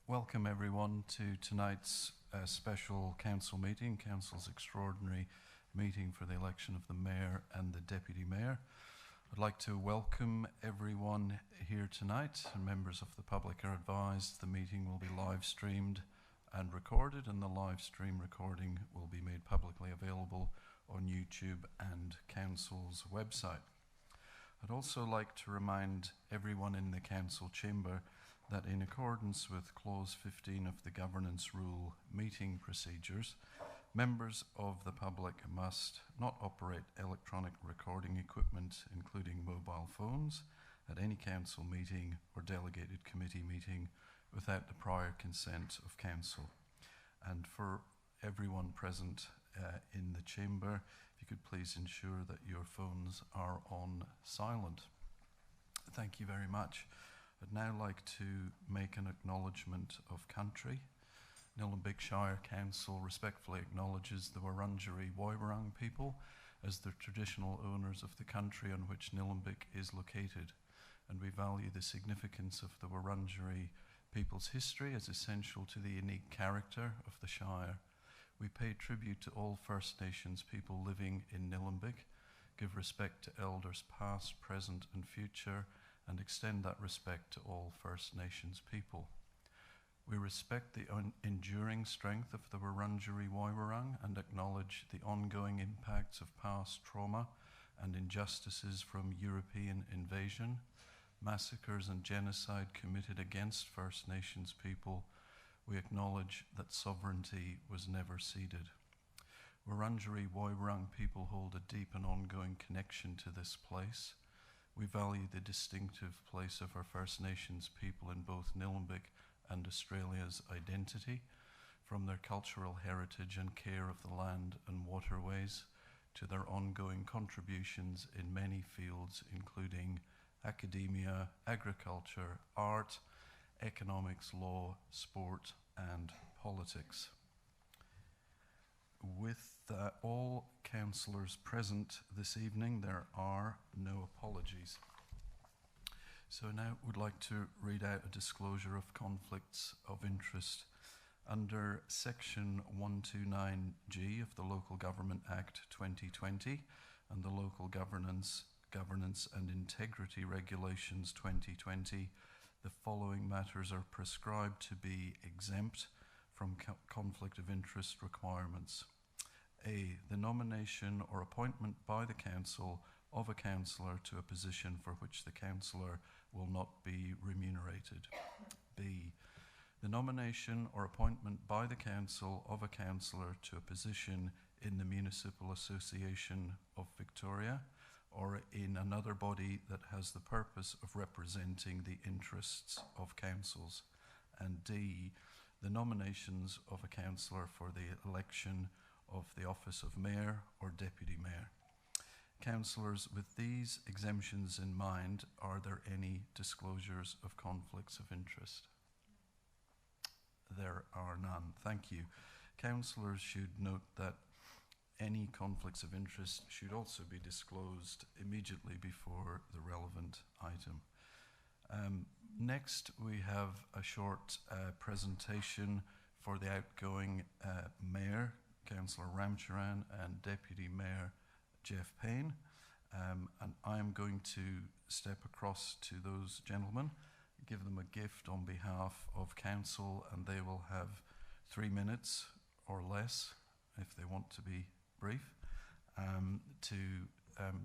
Welcome everyone to tonight's special council meeting, council's extraordinary meeting for the election of the mayor and the deputy mayor. I'd like to welcome everyone here tonight, and members of the public are advised the meeting will be live streamed and recorded, and the live stream recording will be made publicly available on YouTube and council's website. I'd also like to remind everyone in the council chamber that in accordance with clause 15 of the governance rule meeting procedures, members of the public must not operate electronic recording equipment, including mobile phones, at any council meeting or delegated committee meeting without the prior consent of council. And for everyone present in the chamber, if you could please ensure that your phones are on silent. Thank you very much. I'd now like to make an acknowledgement of country. Nillumbik Shire Council respectfully acknowledges the Wurundjeri Woiwurrung people as the traditional owners of the country on which Nillumbik is located, and we value the significance of the Wurundjeri people's history as essential to the unique character of the Shire. We pay tribute to all First Nations people living in Nillumbik, give respect to elders past, present and future, and extend that respect to all First Nations people. We respect the enduring strength of the Wurundjeri Woiwurrung and acknowledge the ongoing impacts of past trauma and injustices from European invasion, massacres and genocide committed against First Nations people. We acknowledge that sovereignty was never ceded. Wurundjeri Woiwurrung people hold a deep and ongoing connection to this place. We value the distinctive place of our First Nations people in both Nillumbik and Australia's identity, from their cultural heritage and care of the land and waterways to their ongoing contributions in many fields, including academia, agriculture, art, economics, law, sport, and politics. With all councillors present this evening, there are no apologies. So now would like to read out a disclosure of conflicts of interest. Under Section 129G of the Local Government Act 2020 and the Local Governance and Integrity Regulations 2020, the following matters are prescribed to be exempt from conflict of interest requirements. A, the nomination or appointment by the council of a councillor to a position for which the councillor will not be remunerated. B, the nomination or appointment by the council of a councillor to a position in the Municipal Association of Victoria or in another body that has the purpose of representing the interests of councils. And D, the nominations of a councillor for the election of the office of mayor or deputy mayor. Councillors, with these exemptions in mind, are there any disclosures of conflicts of interest? There are none. Thank you. Councillors should note that any conflicts of interest should also be disclosed immediately before the relevant item. Next, we have a short presentation for the outgoing mayor, Councillor Ramcharan, and Deputy Mayor Jeff Payne. And I am going to step across to those gentlemen, give them a gift on behalf of council, and they will have 3 minutes or less, if they want to be brief, to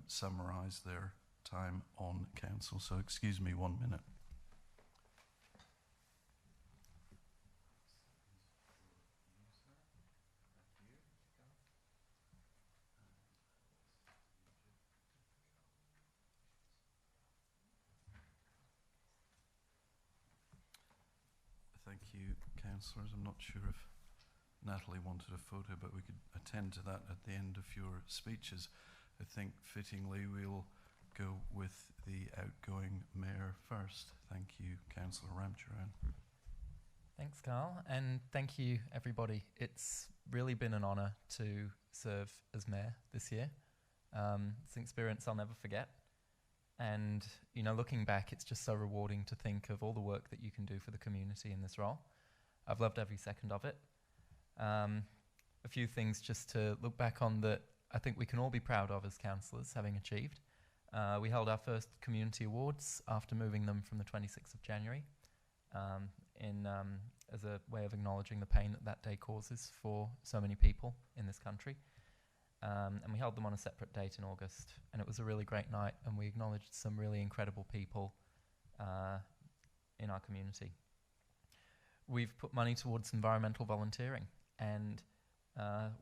summarise their time on council. So excuse me 1 minute. Thank you, councillors. I'm not sure if Natalie wanted a photo, but we could attend to that at the end of your speeches. I think fittingly we'll go with the outgoing mayor first. Thank you, Councillor Ramcharan. Thanks, Carl, and thank you, everybody. It's really been an honour to serve as mayor this year. It's an experience I'll never forget. And, you know, looking back, it's just so rewarding to think of all the work that you can do for the community in this role. I've loved every second of it. A few things just to look back on that I think we can all be proud of as councillors having achieved. We held our first community awards after moving them from the 26th of January as a way of acknowledging the pain that that day causes for so many people in this country. And we held them on a separate date in August, and it was a really great night, and we acknowledged some really incredible people in our community. We've put money towards environmental volunteering, and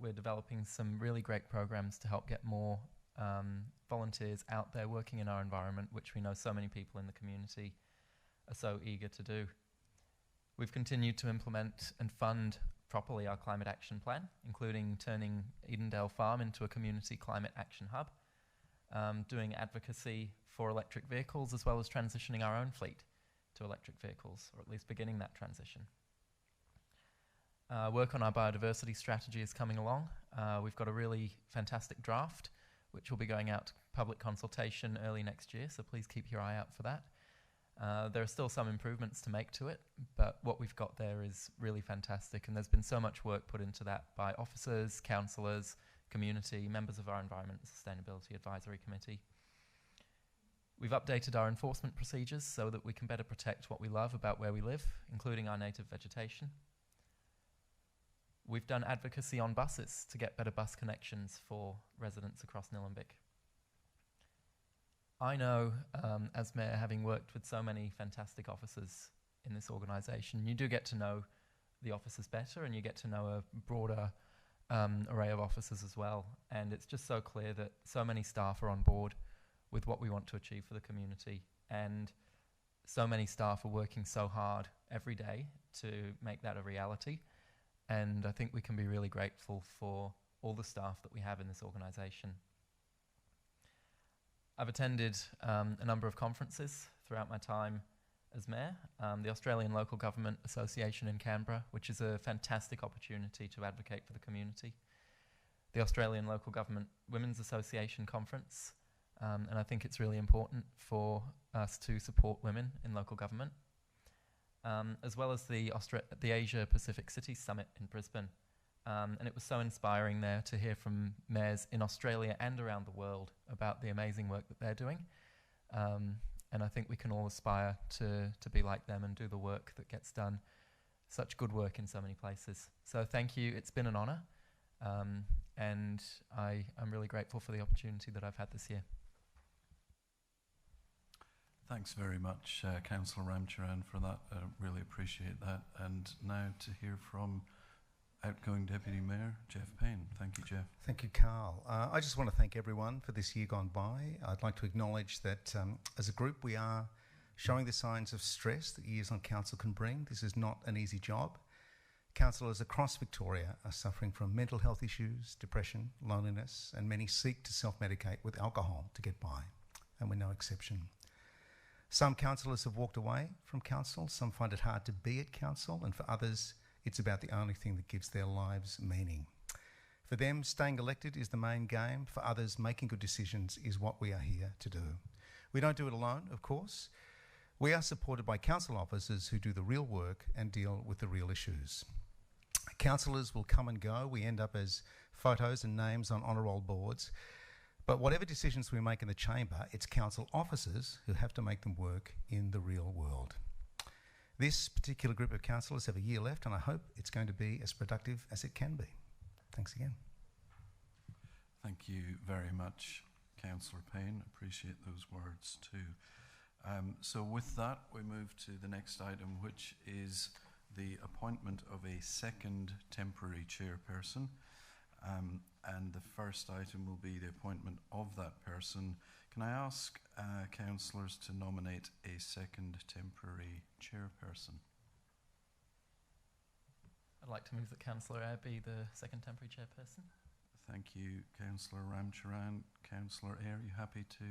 we're developing some really great programs to help get more volunteers out there working in our environment, which we know so many people in the community are so eager to do. We've continued to implement and fund properly our climate action plan, including turning Edendale Farm into a community climate action hub, doing advocacy for electric vehicles, as well as transitioning our own fleet to electric vehicles, or at least beginning that transition. Work on our biodiversity strategy is coming along. We've got a really fantastic draft, which will be going out to public consultation early next year, so please keep your eye out for that. There are still some improvements to make to it, but what we've got there is really fantastic, and there's been so much work put into that by officers, councillors, community, members of our Environment and Sustainability Advisory Committee. We've updated our enforcement procedures so that we can better protect what we love about where we live, including our native vegetation. We've done advocacy on buses to get better bus connections for residents across Nillumbik. I know, as Mayor, having worked with so many fantastic officers in this organisation, you do get to know the officers better, and you get to know a broader array of officers as well. And it's just so clear that so many staff are on board with what we want to achieve for the community, and so many staff are working so hard every day to make that a reality. And I think we can be really grateful for all the staff that we have in this organisation. I've attended a number of conferences throughout my time as Mayor. The Australian Local Government Association in Canberra, which is a fantastic opportunity to advocate for the community. The Australian Local Government Women's Association Conference, and I think it's really important for us to support women in local government, as well as the Asia Pacific Cities Summit in Brisbane. And it was so inspiring there to hear from mayors in Australia and around the world about the amazing work that they're doing. And I think we can all aspire to be like them and do the work that gets done. Such good work in so many places. So thank you, it's been an honour. And I'm really grateful for the opportunity that I've had this year. Thanks very much, Councillor Ramcharan, for that. I really appreciate that. And now to hear from outgoing Deputy Mayor Jeff Payne. Thank you, Jeff. Thank you, Carl. I just want to thank everyone for this year gone by. I'd like to acknowledge that as a group we are showing the signs of stress that years on council can bring. This is not an easy job. Councillors across Victoria are suffering from mental health issues, depression, loneliness, and many seek to self-medicate with alcohol to get by, and we're no exception. Some councillors have walked away from council, some find it hard to be at council, and for others it's about the only thing that gives their lives meaning. For them, staying elected is the main game. For others, making good decisions is what we are here to do. We don't do it alone, of course. We are supported by council officers who do the real work and deal with the real issues. Councillors will come and go. We end up as photos and names on honour roll boards. But whatever decisions we make in the chamber, it's council officers who have to make them work in the real world. This particular group of councillors have a year left, and I hope it's going to be as productive as it can be. Thanks again. Thank you very much, Councillor Payne. Appreciate those words too. So with that, we move to the next item, which is the appointment of a second temporary chairperson. And the first item will be the appointment of that person. Can I ask councillors to nominate a second temporary chairperson? I'd like to move that Councillor Eyre be the second temporary chairperson. Thank you, Councillor Ramcharan. Councillor Eyre, are you happy to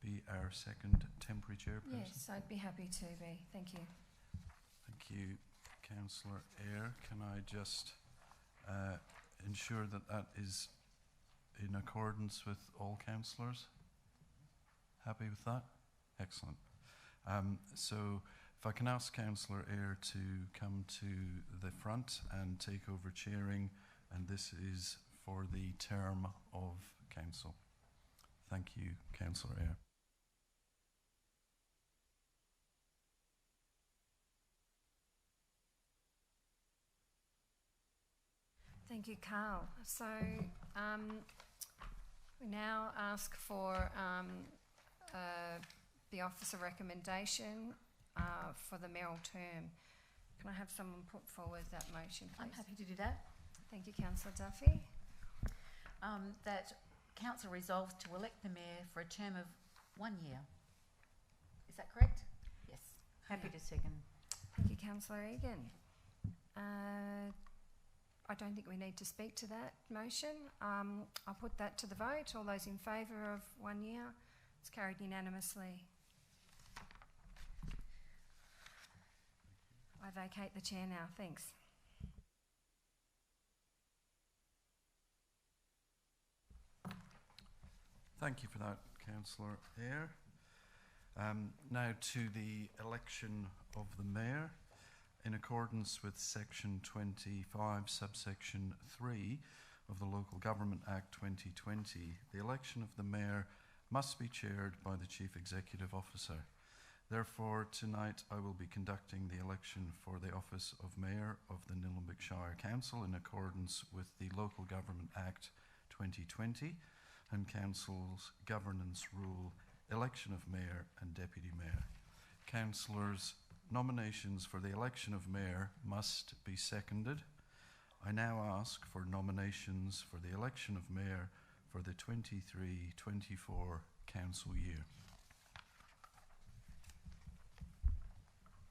be our second temporary chairperson? Yes, I'd be happy to be. Thank you. Thank you, Councillor Eyre. Can I just ensure that that is in accordance with all councillors? Happy with that? Excellent. So If I can ask Councillor Eyre to come to the front and take over chairing, and this is for the term of council. Thank you, Councillor Eyre. Thank you, Carl. So we now ask for the officer recommendation for the mayoral term. Can I have someone put forward that motion, please? I'm happy to do that. Thank you, Councillor Duffy. That council resolves to elect the mayor for a term of 1 year. Is that correct? Yes. Happy to second. Thank you, Councillor Egan. I don't think we need to speak to that motion. I'll put that to the vote. All those in favour of 1 year? It's carried unanimously. I vacate the chair now. Thanks. Thank you for that, Councillor Eyre. Now to the election of the mayor. In accordance with section 25, subsection 3 of the Local Government Act 2020, the election of the mayor must be chaired by the Chief Executive Officer. Therefore, tonight I will be conducting the election for the office of Mayor of the Nillumbik Shire Council in accordance with the Local Government Act 2020 and Council's Governance Rule, election of Mayor and Deputy Mayor. Councillors, nominations for the election of Mayor must be seconded. I now ask for nominations for the election of Mayor for the 23-24 council year.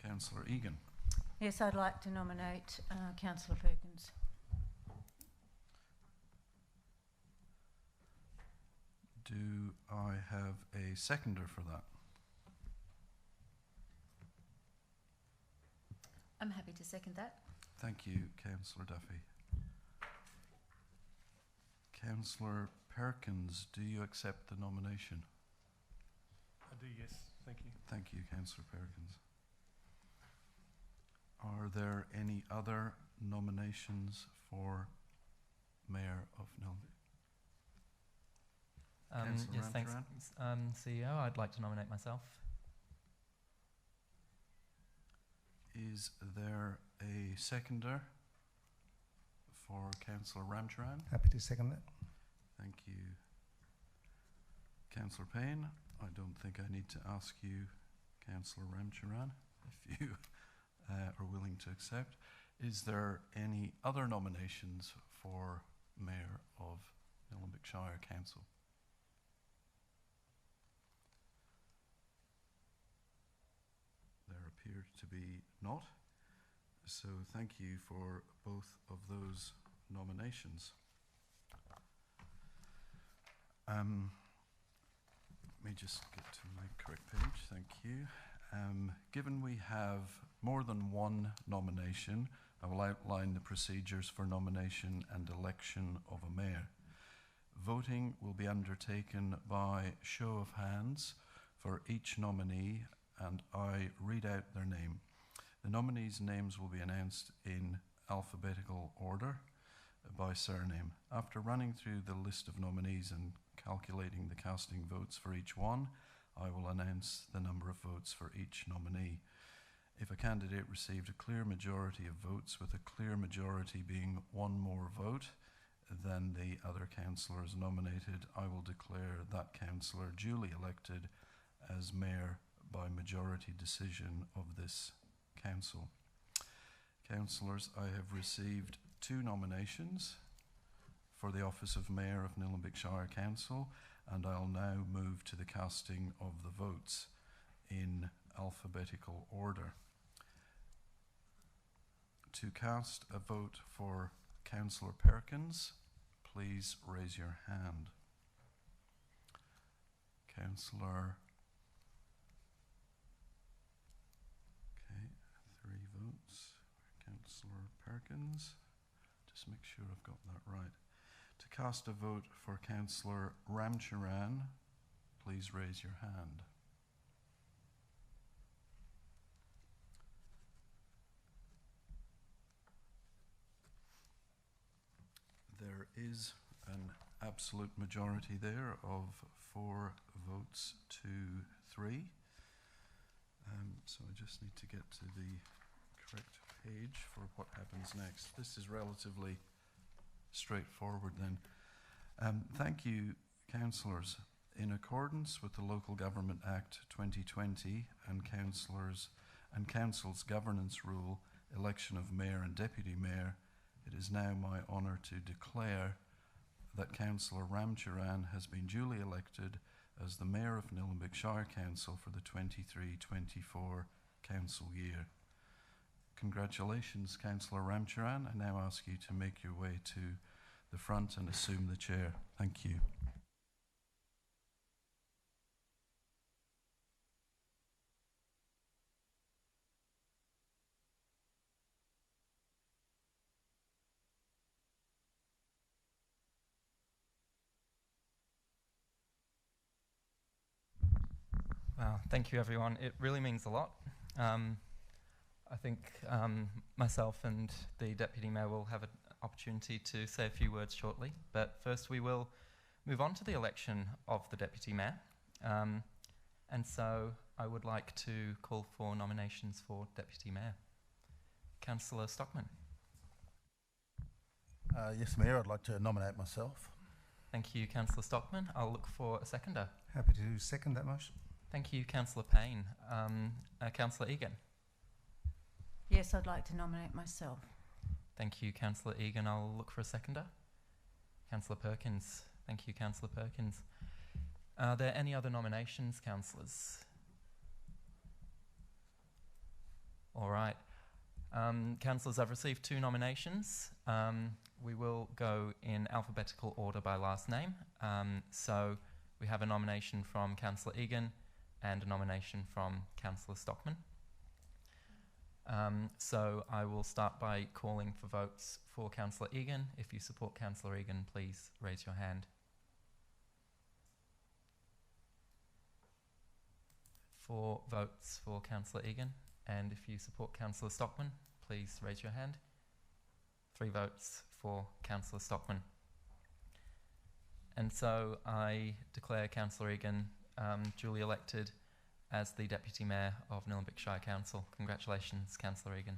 Councillor Egan. Yes, I'd like to nominate Councillor Perkins. Do I have a seconder for that? I'm happy to second that. Thank you, Councillor Duffy. Councillor Perkins, do you accept the nomination? I do, yes. Thank you. Thank you, Councillor Perkins. Are there any other nominations for Mayor of Nillumbik? Councillor Yes, thanks, CEO. I'd like to nominate myself. Is there a seconder for Councillor Ramcharan? Happy to second that. Thank you. Councillor Payne, I don't think I need to ask you, Councillor Ramcharan, if you are willing to accept. Is there any other nominations for Mayor of Nillumbik Shire Council? There appear to be not. So thank you for both of those nominations. Let me just get to my correct page, thank you. Given we have more than one nomination, I will outline the procedures for nomination and election of a mayor. Voting will be undertaken by show of hands for each nominee, and I read out their name. The nominees' names will be announced in alphabetical order by surname. After running through the list of nominees and calculating the casting votes for each one, I will announce the number of votes for each nominee. If a candidate received a clear majority of votes, with a clear majority being one more vote than the other councillors nominated, I will declare that councillor duly elected as mayor by majority decision of this council. Councillors, I have received 2 nominations for the office of Mayor of Nillumbik Shire Council, and I'll now move to the casting of the votes in alphabetical order. To cast a vote for Councillor Perkins, please raise your hand. Councillor. Okay, 3 votes. Councillor Perkins. Just make sure I've got that right. To cast a vote for Councillor Ramcharan, please raise your hand. is an absolute majority there of 4 votes to 3. So I just need to get to the correct page for what happens next. This is relatively straightforward then. Thank you, councillors. In accordance with the Local Government Act 2020 and Council's governance rule, election of Mayor and Deputy Mayor, it is now my honour to declare that Councillor Ramcharan has been duly elected as the Mayor of Nillumbik Shire Council for the 23-24 council year. Congratulations, Councillor Ramcharan. I now ask you to make your way to the front and assume the chair. Thank you. Wow, thank you everyone. It really means a lot. I think myself and the Deputy Mayor will have an opportunity to say a few words shortly, but first we will move on to the election of the Deputy Mayor. And so I would like to call for nominations for Deputy Mayor. Councillor Stockman. Yes, Mayor, I'd like to nominate myself. Thank you, Councillor Stockman. I'll look for a seconder. Happy to second that motion. Thank you, Councillor Payne. Councillor Egan. Yes, I'd like to nominate myself. Thank you, Councillor Egan. I'll look for a seconder. Councillor Perkins. Thank you, Councillor Perkins. Are there any other nominations, councillors? All right. Councillors, I've received 2 nominations. We will go in alphabetical order by last name. So we have a nomination from Councillor Egan and a nomination from Councillor Stockman. So I will start by calling for votes for Councillor Egan. If you support Councillor Egan, please raise your hand. 4 votes for Councillor Egan. And if you support Councillor Stockman, please raise your hand. 3 votes for Councillor Stockman. And so I declare Councillor Egan duly elected as the Deputy Mayor of Nillumbik Shire Council. Congratulations, Councillor Egan.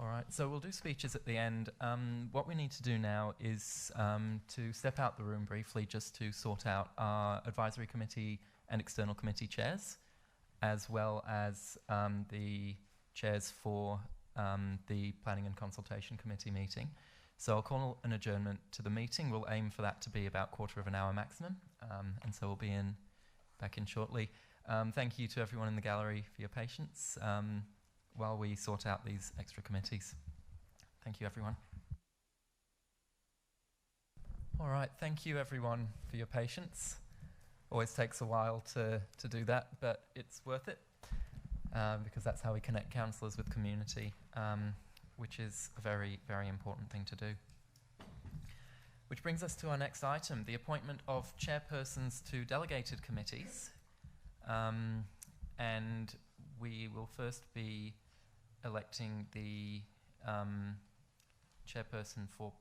All right, so we'll do speeches at the end. What we need to do now is to step out the room briefly just to sort out our advisory committee and external committee chairs, as well as the chairs for the planning and consultation committee meeting. So I'll call an adjournment to the meeting. We'll aim for that to be about 1/4 of an hour maximum, and so we'll be back in shortly. Thank you to everyone in the gallery for your patience while we sort out these extra committees. Thank you, everyone. All right, thank you, everyone, for your patience. Always takes a while to do that, but it's worth it because that's how we connect councillors with community, which is a very, very important thing to do. Which brings us to our next item, the appointment of chairpersons to delegated committees. And we will first be electing the chairperson for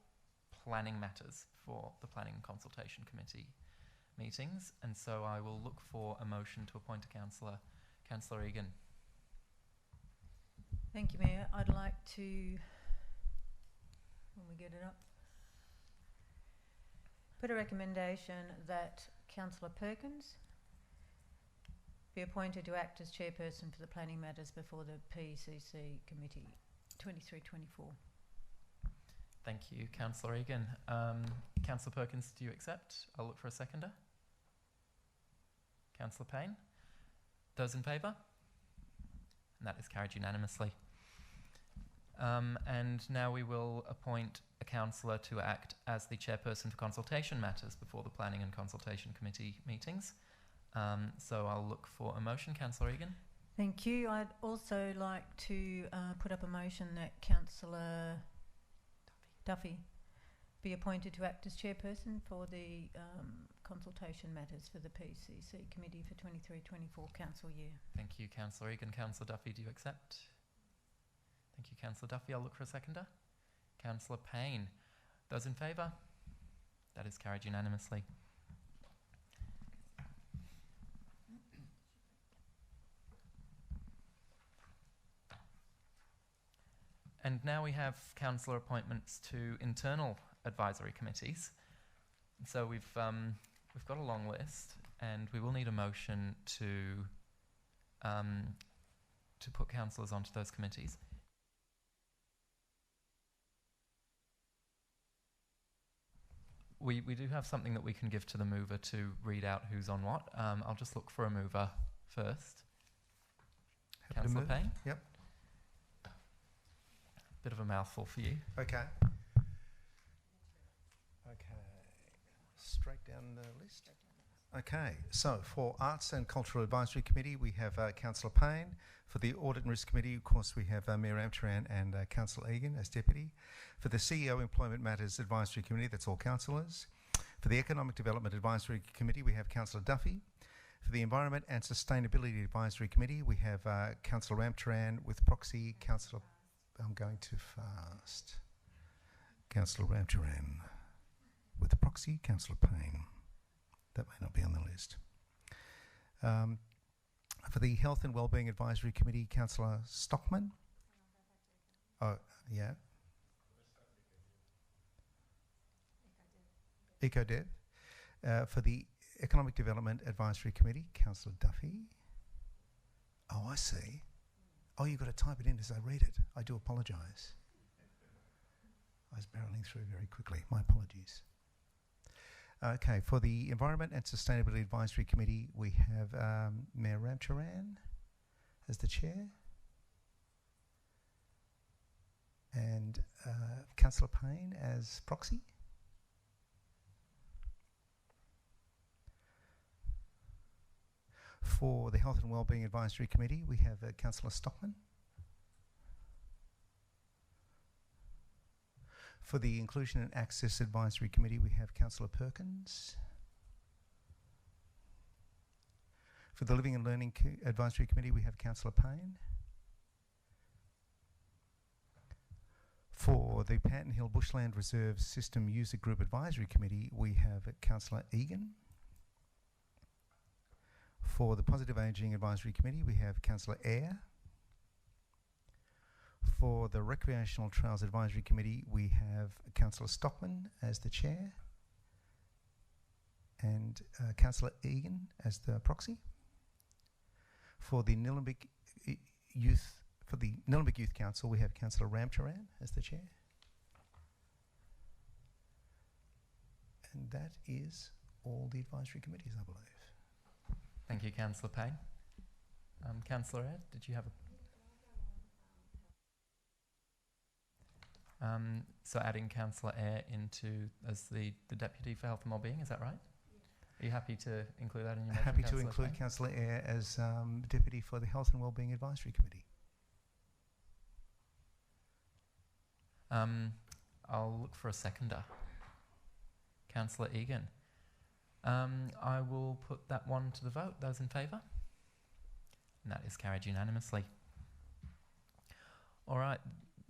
planning matters for the Planning and Consultation Committee meetings. And so I will look for a motion to appoint a councillor. Councillor Egan. Thank you, Mayor. I'd like to, when we get it up, put a recommendation that Councillor Perkins be appointed to act as chairperson for the planning matters before the PCC committee 23-24. Thank you, Councillor Egan. Councillor Perkins, do you accept? I'll look for a seconder. Councillor Payne? Those in favour? And that is carried unanimously. And now we will appoint a councillor to act as the chairperson for consultation matters before the Planning and Consultation Committee meetings. So I'll look for a motion. Councillor Egan. Thank you. I'd also like to put up a motion that Councillor Duffy be appointed to act as chairperson for the consultation matters for the PCC committee for 23-24 council year. Thank you, Councillor Egan. Councillor Duffy, do you accept? Thank you, Councillor Duffy. I'll look for a seconder. Councillor Payne. Those in favour? That is carried unanimously. And now we have councillor appointments to internal advisory committees. So we've got a long list, and we will need a motion to put councillors onto those committees. We do have something that we can give to the mover to read out who's on what. I'll just look for a mover first. Happy to Councillor move. Payne? Yep. Bit of a mouthful for you. Okay. Okay. Straight down the list. Okay. So for Arts and Cultural Advisory Committee, we have Councillor Payne. For the Audit and Risk Committee, of course, we have Mayor Ramcharan and Councillor Egan as Deputy. For the CEO Employment Matters Advisory Committee, that's all councillors. For the Economic Development Advisory Committee, we have Councillor Duffy. For the Environment and Sustainability Advisory Committee, we have Councillor Ramcharan with proxy Councillor... I'm going too fast. Councillor Ramcharan with the proxy, Councillor Payne. That may not be on the list. For the Health and Wellbeing Advisory Committee, Councillor Stockman. Oh, yeah. EcoDev. For the Economic Development Advisory Committee, Councillor Duffy. Oh, I see. Oh, you've got to type it in as I read it. I do apologise. I was barreling through very quickly. My apologies. Okay, for the Environment and Sustainability Advisory Committee, we have Mayor Ramcharan as the chair and Councillor Payne as proxy. For the Health and Wellbeing Advisory Committee, we have Councillor Stockman. For the Inclusion and Access Advisory Committee, we have Councillor Perkins. For the Living and Learning Advisory Committee, we have Councillor Payne. For the Panton Hill Bushland Reserve System User Group Advisory Committee, we have Councillor Egan. For the Positive Ageing Advisory Committee, we have Councillor Eyre. For the Recreational Trails Advisory Committee, we have Councillor Stockman as the chair and Councillor Egan as the proxy. For the Nillumbik Youth Council, we have Councillor Ramcharan as the chair. And that is all the advisory committees, I believe. Thank you, Councillor Payne. Councillor Ed, did you have a... so adding Councillor Eyre as the Deputy for Health and Wellbeing, is that right? Are you happy to include that in your motion? Happy to Councillor include Payne? Councillor Eyre as Deputy for the Health and Wellbeing Advisory Committee. I'll look for a seconder. Councillor Egan. I will put that one to the vote. Those in favour? And that is carried unanimously. All right.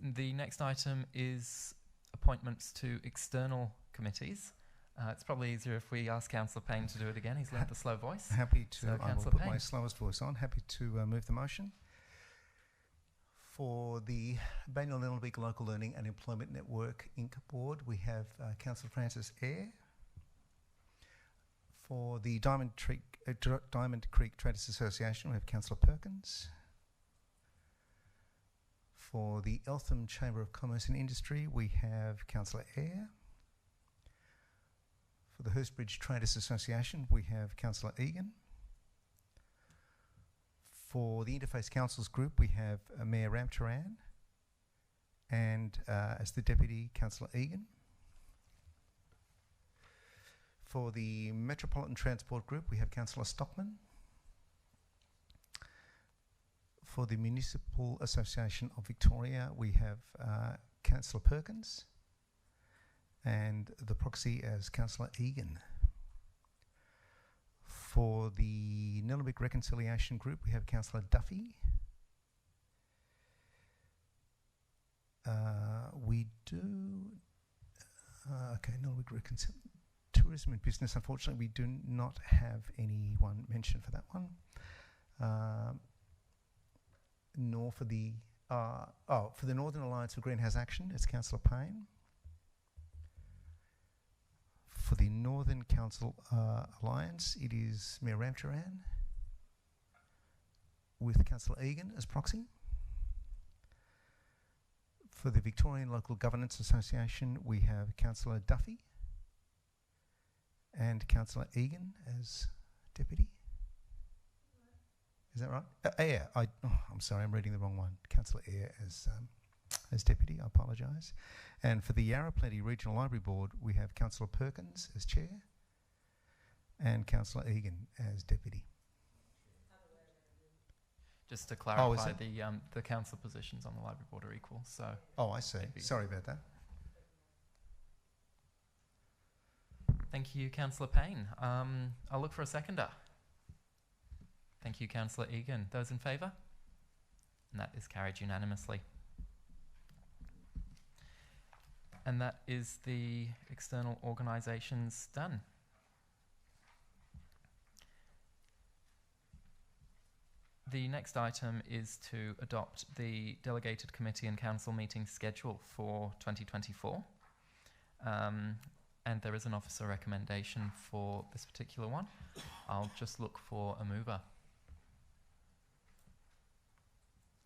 The next item is appointments to external committees. It's probably easier if we ask Councillor Payne to do it again. He's learnt the slow voice. Happy to, So, I will Councillor put my Payne. slowest voice on. Happy to move the motion. For the Banyule Nillumbik Local Learning and Employment Network Inc. Board, we have Councillor Francis Eyre. For the Diamond Creek Traders Association, we have Councillor Perkins. For the Eltham Chamber of Commerce and Industry, we have Councillor Eyre. For the Hurstbridge Traders Association, we have Councillor Egan. For the Interface Councils Group, we have Mayor Ramcharan and as the Deputy, Councillor Egan. For the Metropolitan Transport Group, we have Councillor Stockman. For the Municipal Association of Victoria, we have Councillor Perkins and the proxy as Councillor Egan. For the Nillumbik Reconciliation Group, we have Councillor Duffy. We do... okay, Nillumbik Tourism and Business. Unfortunately, we do not have anyone mentioned for that one. Nor for the... for the Northern Alliance for Greenhouse Action, it's Councillor Payne. For the Northern Council Alliance, it is Mayor Ramcharan with Councillor Egan as proxy. For the Victorian Local Governance Association, we have Councillor Duffy and Councillor Egan as deputy. Is that right? Eyre. I'm sorry, I'm reading the wrong one. Councillor Eyre as deputy. I apologise. And for the Yarra Plenty Regional Library Board, we have Councillor Perkins as chair and Councillor Egan as deputy. Just to clarify, it? the council positions on the library board are equal. So. Oh, I see. Sorry about that. Thank you, Councillor Payne. I'll look for a seconder. Thank you, Councillor Egan. Those in favour? And that is carried unanimously. And that is the external organisations done. The next item is to adopt the delegated committee and council meeting schedule for 2024. And there is an officer recommendation for this particular one. I'll just look for a mover.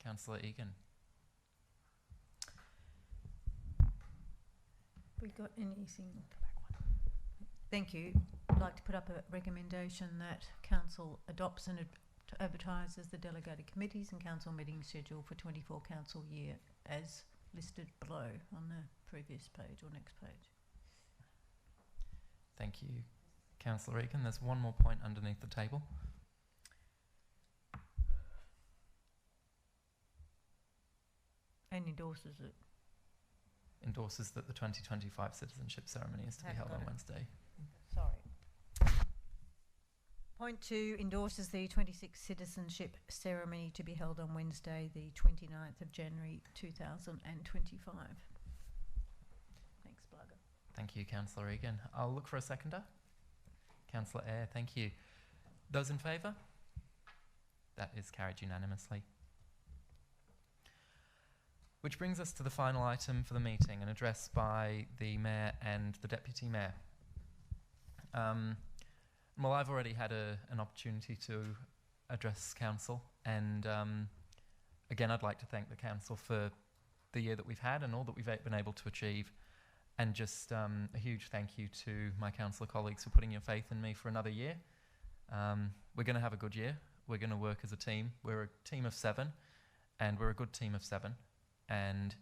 Councillor Egan. We got anything? Thank you. I'd like to put up a recommendation that council adopts and advertises the delegated committees and council meeting schedule for 24 council year as listed below on the previous page or next page. Thank you, Councillor Egan. There's one more point underneath the table. And endorses it. Endorses that the 2025 citizenship ceremony is to be held on Wednesday. Sorry. Point 2 endorses the 26th citizenship ceremony to be held on Wednesday, the 29th of January 2025. Thanks, Blugger. Thank you, Councillor Egan. I'll look for a seconder. Councillor Eyre, thank you. Those in favour? That is carried unanimously. Which brings us to the final item for the meeting, an address by the Mayor and the Deputy Mayor. Well, I've already had an opportunity to address Council, and again, I'd like to thank the Council for the year that we've had and all that we've been able to achieve, and just a huge thank you to my Council colleagues for putting your faith in me for another year. We're going to have a good year. We're going to work as a team. We're a team of 7, and we're a good team of 7. And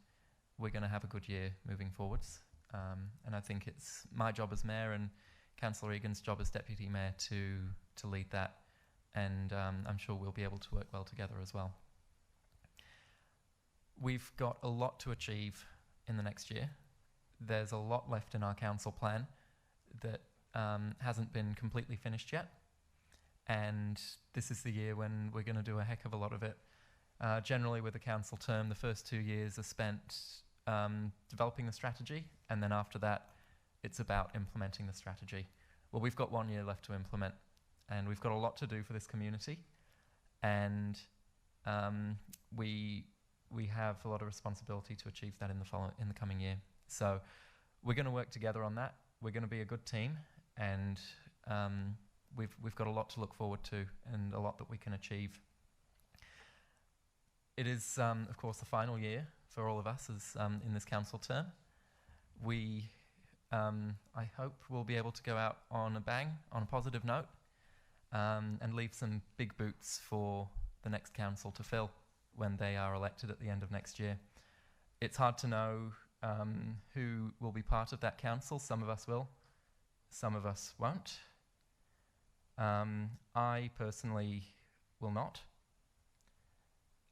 we're going to have a good year moving forwards. And I think it's my job as Mayor and Councillor Egan's job as Deputy Mayor to lead that. And I'm sure we'll be able to work well together as well. We've got a lot to achieve in the next year. There's a lot left in our council plan that hasn't been completely finished yet. And this is the year when we're going to do a heck of a lot of it. Generally with a council term, the first 2 years are spent developing the strategy, and then after that, it's about implementing the strategy. Well, we've got 1 year left to implement, and we've got a lot to do for this community, and we have a lot of responsibility to achieve that in the coming year. So we're going to work together on that. We're going to be a good team, and we've got a lot to look forward to and a lot that we can achieve. It is, of course, the final year for all of us as in this council term. We, I hope, will be able to go out on a bang, on a positive note, and leave some big boots for the next council to fill when they are elected at the end of next year. It's hard to know who will be part of that council. Some of us will, some of us won't. I personally will not.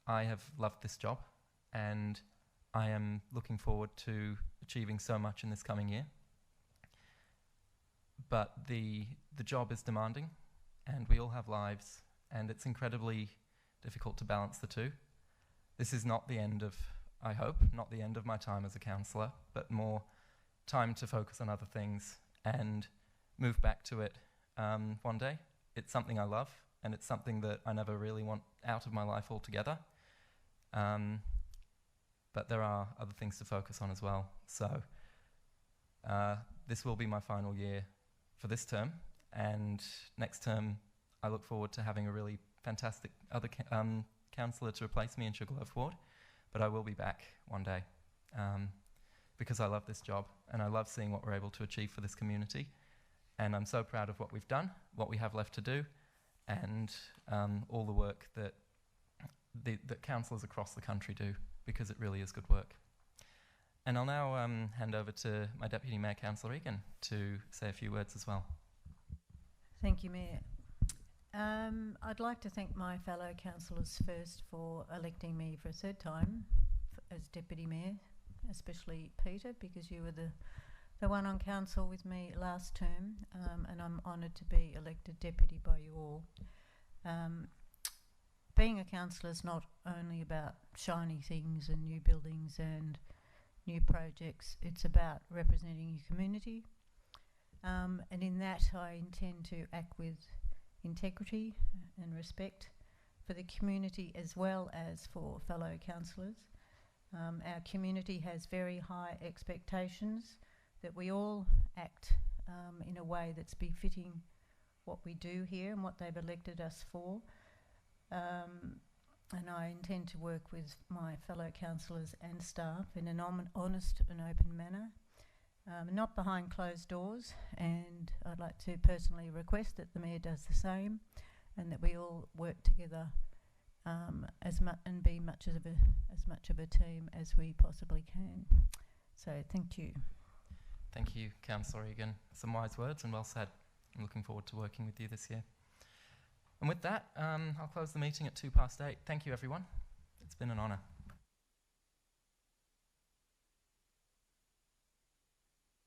I have loved this job, and I am looking forward to achieving so much in this coming year. But the job is demanding, and we all have lives, and it's incredibly difficult to balance the two. This is not the end of, I hope, not the end of my time as a councillor, but more time to focus on other things and move back to it one day. It's something I love, and it's something that I never really want out of my life altogether. But there are other things to focus on as well. So this will be my final year for this term, and next term I look forward to having a really fantastic other councillor to replace me in Sugarloaf Ward. But I will be back one day because I love this job, and I love seeing what we're able to achieve for this community. And I'm so proud of what we've done, what we have left to do, and all the work that councillors across the country do, because it really is good work. And I'll now hand over to my Deputy Mayor, Councillor Egan, to say a few words as well. Thank you, Mayor. I'd like to thank my fellow councillors first for electing me for a third time as Deputy Mayor, especially Peter, because you were the one on council with me last term, and I'm honoured to be elected Deputy by you all. Being a councillor is not only about shiny things and new buildings and new projects, it's about representing your community, and in that I intend to act with integrity and respect for the community as well as for fellow councillors. Our community has very high expectations that we all act in a way that's befitting what we do here and what they've elected us for. And I intend to work with my fellow councillors and staff in an honest and open manner, not behind closed doors, and I'd like to personally request that the Mayor does the same, and that we all work together and be as much of a team as we possibly can. So thank you. Thank you, Councillor Egan. Some wise words and well said. I'm looking forward to working with you this year. And with that, I'll close the meeting at 8:02. Thank you, everyone. It's been an honour.